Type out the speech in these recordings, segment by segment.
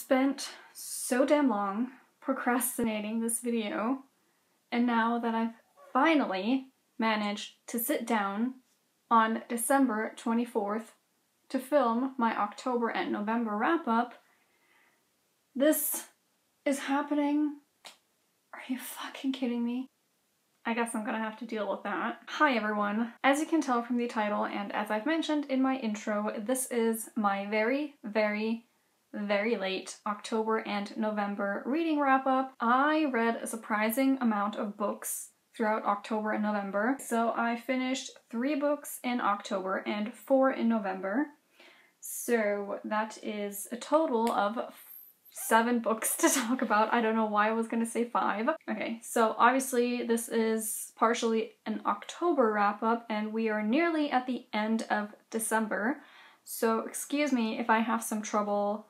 spent so damn long procrastinating this video, and now that I've finally managed to sit down on December 24th to film my October and November wrap-up, this is happening. Are you fucking kidding me? I guess I'm gonna have to deal with that. Hi everyone. As you can tell from the title and as I've mentioned in my intro, this is my very late October and November reading wrap-up. I read a surprising amount of books throughout October and November. So I finished 3 books in October and 4 in November. So that is a total of 7 books to talk about. I don't know why I was gonna say 5. Okay, so obviously this is partially an October wrap-up and we are nearly at the end of December. So excuse me if I have some trouble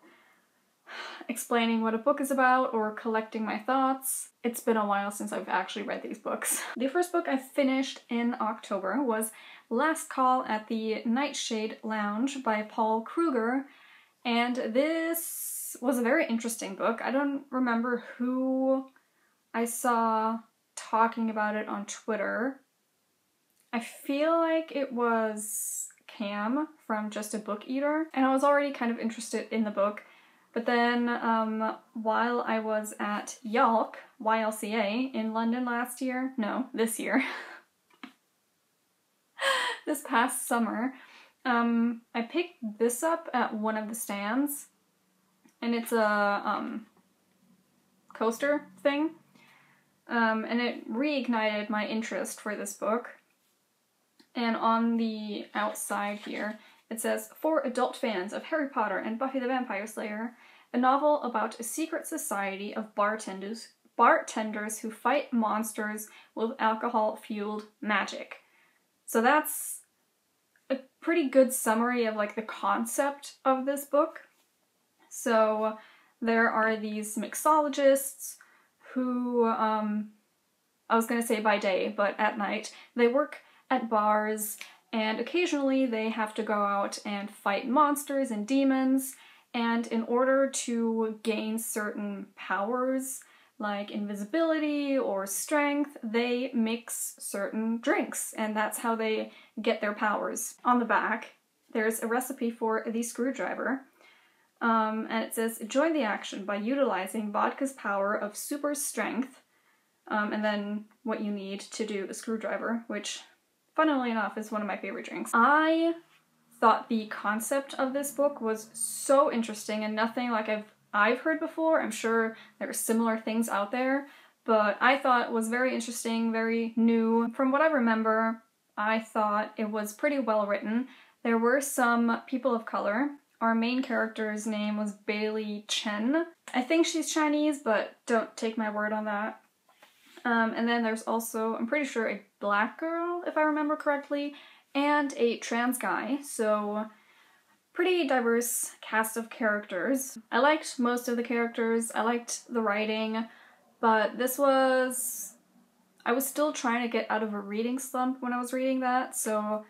explaining what a book is about or collecting my thoughts. It's been a while since I've actually read these books. The first book I finished in October was Last Call at the Nightshade Lounge by Paul Kruger, and this was a very interesting book. I don't remember who I saw talking about it on Twitter. I feel like it was Cam from Just a Book Eater, and I was already kind of interested in the book. But then, while I was at YLCA in London this year, this past summer, I picked this up at one of the stands, and it's a coaster thing, and it reignited my interest for this book. And on the outside here, it says, "For adult fans of Harry Potter and Buffy the Vampire Slayer, a novel about a secret society of bartenders who fight monsters with alcohol-fueled magic." So that's a pretty good summary of like the concept of this book. So there are these mixologists who, I was gonna say by day, but at night, they work at bars and occasionally they have to go out and fight monsters and demons, and in order to gain certain powers like invisibility or strength, they mix certain drinks, and that's how they get their powers. On the back, there's a recipe for the screwdriver, and it says, "Join the action by utilizing vodka's power of super strength," and then what you need to do a screwdriver, which funnily enough is one of my favorite drinks. I thought the concept of this book was so interesting and nothing like I've heard before. I'm sure there are similar things out there, but I thought it was very interesting, very new. From what I remember, I thought it was pretty well written. There were some people of color. Our main character's name was Bailey Chen. I think she's Chinese, but don't take my word on that. And then there's also, I'm pretty sure, a black girl, if I remember correctly, and a trans guy, so pretty diverse cast of characters. I liked most of the characters, I liked the writing, but I was still trying to get out of a reading slump when I was reading that, so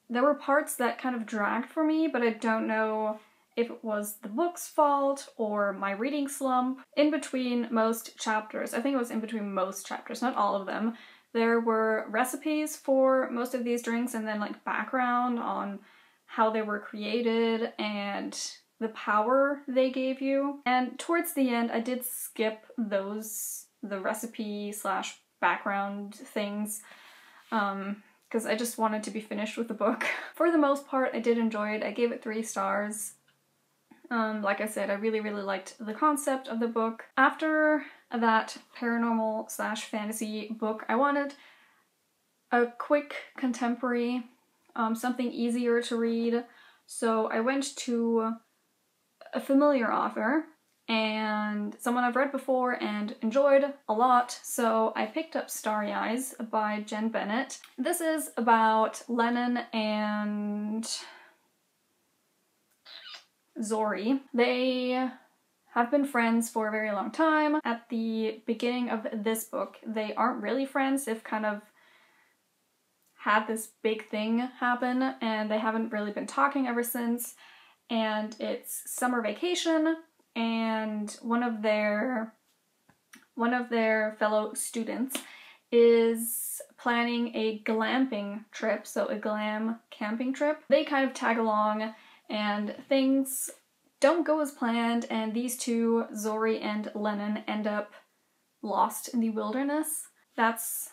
there were parts that kind of dragged for me, but I don't know if it was the book's fault or my reading slump. In between most chapters, I think it was in between most chapters, not all of them, there were recipes for most of these drinks and then like background on how they were created and the power they gave you. And towards the end, I did skip the recipe / background things, because I just wanted to be finished with the book. For the most part, I did enjoy it. I gave it 3 stars. Like I said, I really liked the concept of the book. After that paranormal / fantasy book, I wanted a quick contemporary, something easier to read, so I went to a familiar author and someone I've read before and enjoyed a lot, so I picked up Starry Eyes by Jen Bennett. This is about Lennon and Zori. They have been friends for a very long time. At the beginning of this book, they aren't really friends. They've kind of had this big thing happen and they haven't really been talking ever since. and it's summer vacation, and one of their fellow students is planning a glamping trip, so a glam camping trip. They kind of tag along and things don't go as planned, and these two, Zori and Lennon, end up lost in the wilderness. That's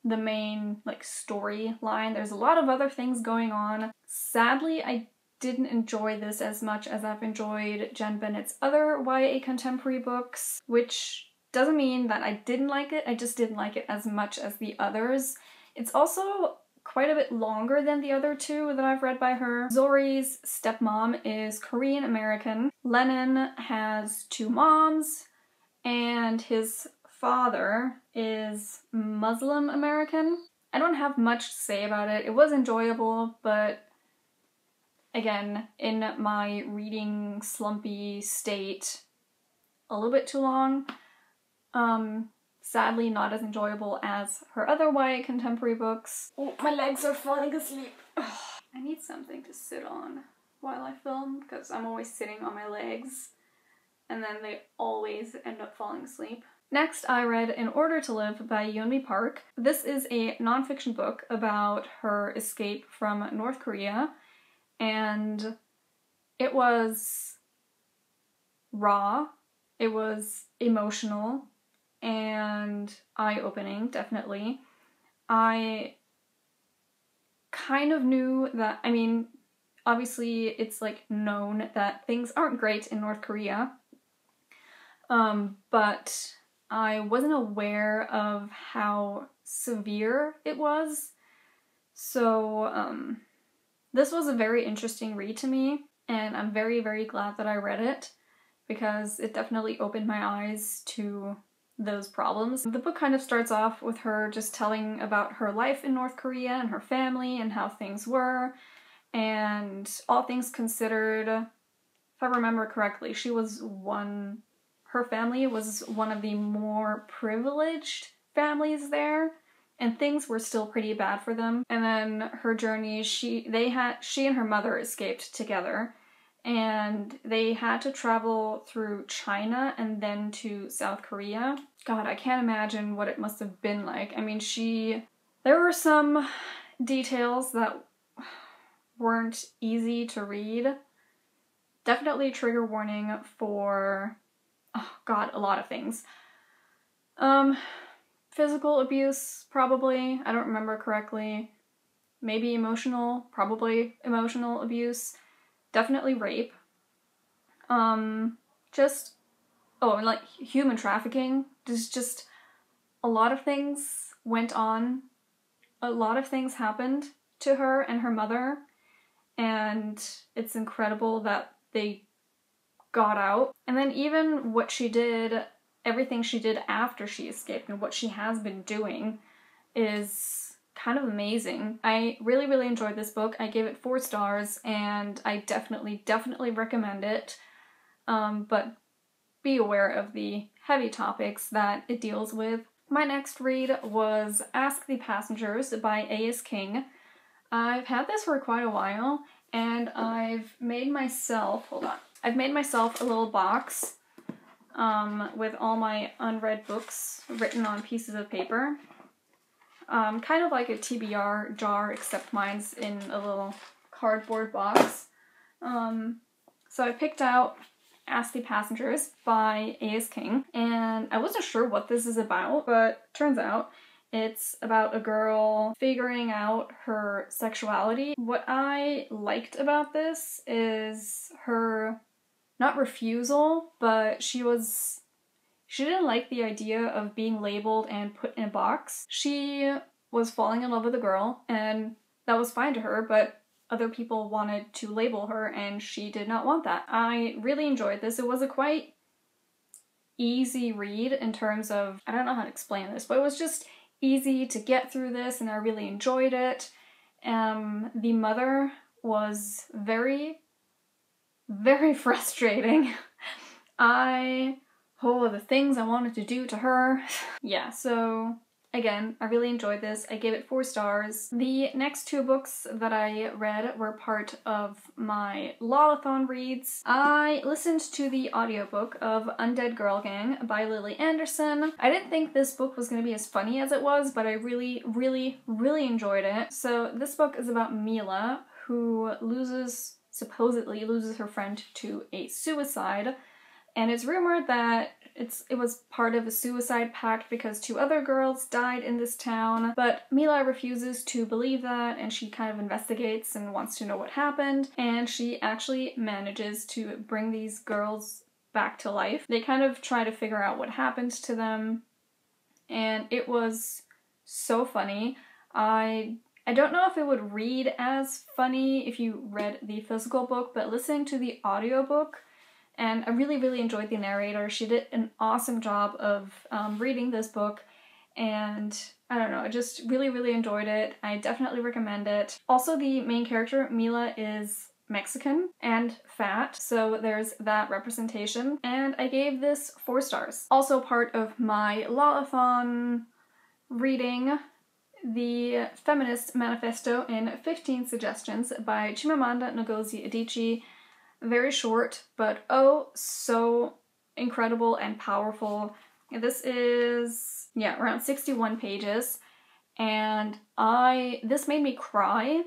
the main storyline. There's a lot of other things going on. Sadly, I didn't enjoy this as much as I've enjoyed Jen Bennett's other YA contemporary books, which doesn't mean that I didn't like it, I just didn't like it as much as the others. It's also quite a bit longer than the other two that I've read by her. Zori's stepmom is Korean American. Lennon has two moms, and his father is Muslim American. I don't have much to say about it. It was enjoyable, but again, in my reading slumpy state, a little bit too long. Sadly not as enjoyable as her other YA contemporary books. Oh, my legs are falling asleep. Ugh. I need something to sit on while I film, because I'm always sitting on my legs, and then they always end up falling asleep. Next, I read In Order to Live by Yeonmi Park. This is a nonfiction book about her escape from North Korea, and it was raw, it was emotional, and eye-opening, definitely. I kind of knew that, I mean, obviously it's known that things aren't great in North Korea, but I wasn't aware of how severe it was. So this was a very interesting read to me, and I'm very, very glad that I read it, because it definitely opened my eyes to those problems. The book kind of starts off with her just telling about her life in North Korea and her family and how things were, and all things considered, if I remember correctly, her family was one of the more privileged families there, and things were still pretty bad for them. And then her journey, she and her mother escaped together, and they had to travel through China and then to South Korea. God, I can't imagine what it must have been like. I mean, there were some details that weren't easy to read. Definitely trigger warning for, oh God, a lot of things. Physical abuse, probably. I don't remember correctly. Maybe emotional, probably emotional abuse. Definitely rape. And human trafficking. There's just a lot of things went on. A lot of things happened to her and her mother, and it's incredible that they got out. And then even what she did, everything she did after she escaped and what she has been doing is kind of amazing. I really, really enjoyed this book. I gave it 4 stars, and I definitely, definitely recommend it. But be aware of the heavy topics that it deals with. My next read was Ask the Passengers by A.S. King. I've had this for quite a while, and I've made myself a little box with all my unread books written on pieces of paper. Kind of like a TBR jar, except mine's in a little cardboard box. So I picked out Ask the Passengers by A.S. King, and I wasn't sure what this is about, but turns out it's about a girl figuring out her sexuality. What I liked about this is her, not refusal, but she didn't like the idea of being labeled and put in a box. She was falling in love with a girl, and that was fine to her, but other people wanted to label her, and she did not want that. I really enjoyed this. It was a quite easy read in terms of, I don't know how to explain this, but it was just easy to get through this, and I really enjoyed it. The mother was very, very frustrating. The things I wanted to do to her. Yeah, so Again, I really enjoyed this. I gave it 4 stars. The next 2 books that I read were part of my Lolathon reads. I listened to the audiobook of Undead Girl Gang by Lily Anderson. I didn't think this book was going to be as funny as it was, but I really, really, really enjoyed it. So this book is about Mila, who supposedly loses her friend to a suicide. And it's rumored that it was part of a suicide pact because 2 other girls died in this town, but Mila refuses to believe that, and she kind of investigates and wants to know what happened, and she actually manages to bring these girls back to life. They kind of try to figure out what happened to them, and it was so funny. I don't know if it would read as funny if you read the physical book, but listening to the audiobook, and I really, really enjoyed the narrator. She did an awesome job of reading this book, and I don't know, I just really, really enjoyed it. I definitely recommend it. Also, the main character, Mila, is Mexican and fat, so there's that representation, and I gave this 4 stars. Also part of my Lolathon reading, The Feminist Manifesto in 15 Suggestions by Chimamanda Ngozi Adichie. Very short, but oh, so incredible and powerful. This is, yeah, around 61 pages, and this made me cry.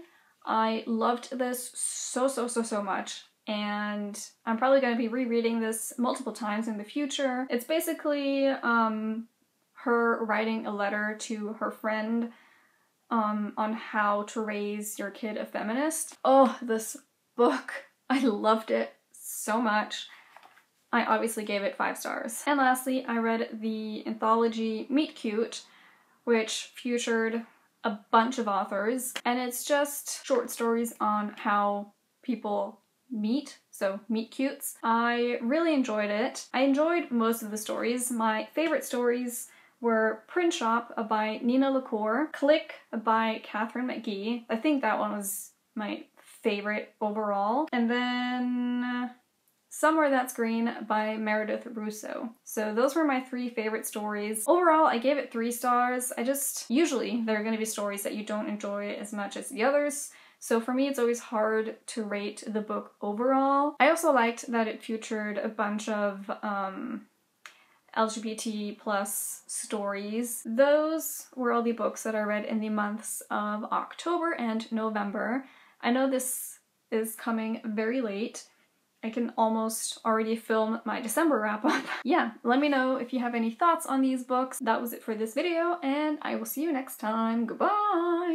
I loved this so much, and I'm probably going to be rereading this multiple times in the future. It's basically her writing a letter to her friend on how to raise your kid a feminist. Oh, this book, I loved it so much. I obviously gave it 5 stars. And lastly, I read the anthology Meet Cute, which featured a bunch of authors, and it's just short stories on how people meet, so meet cutes. I really enjoyed it. I enjoyed most of the stories. My favorite stories were Print Shop by Nina LaCour, Click by Catherine McGee. I think that one was my favorite overall. And then Somewhere That's Green by Meredith Russo. So those were my 3 favorite stories. Overall, I gave it 3 stars. Usually there are going to be stories that you don't enjoy as much as the others. So for me, it's always hard to rate the book overall. I also liked that it featured a bunch of LGBT plus stories. Those were all the books that I read in the months of October and November. I know this is coming very late. I can almost already film my December wrap up. Yeah, let me know if you have any thoughts on these books. That was it for this video, and I will see you next time. Goodbye!